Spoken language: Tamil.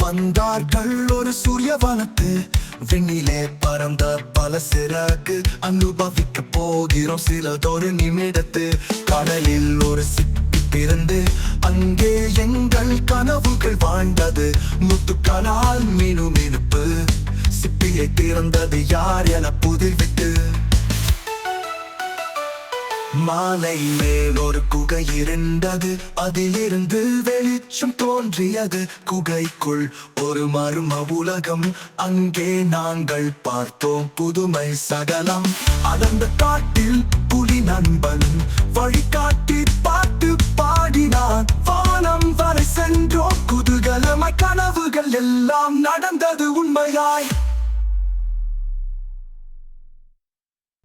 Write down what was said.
வந்தார்கள் ஒரு சூரியவனத்து. விண்ணிலே பறந்த பல சிறகு அனுபவிக்க போகிறோம் சிலதொரு நிமிடத்து. கடலில் ஒரு சிப்பி பிறந்து அங்கே எங்கள் கனவுகள் வாழ்ந்தது. முத்துக்களால் மினுமினுப்பு சிப்பியை திறந்தது யார் என புதிர்விட்டு. மாலை மேல் ஒரு குகை இருந்தது, அதிலிருந்து வெளிச்சம் தோன்றியது. குகைக்குள் ஒரு மர்ம உலகம், அங்கே நாங்கள் பார்த்தோம் புதுமை சகலம். அடர்ந்த காட்டில் புலி நண்பன் வழிகாட்டி பாட்டு பாடினான். வானம் வரை சென்றோம் குதூகலமாய், கனவுகள் எல்லாம் நடந்தது உண்மையாய்.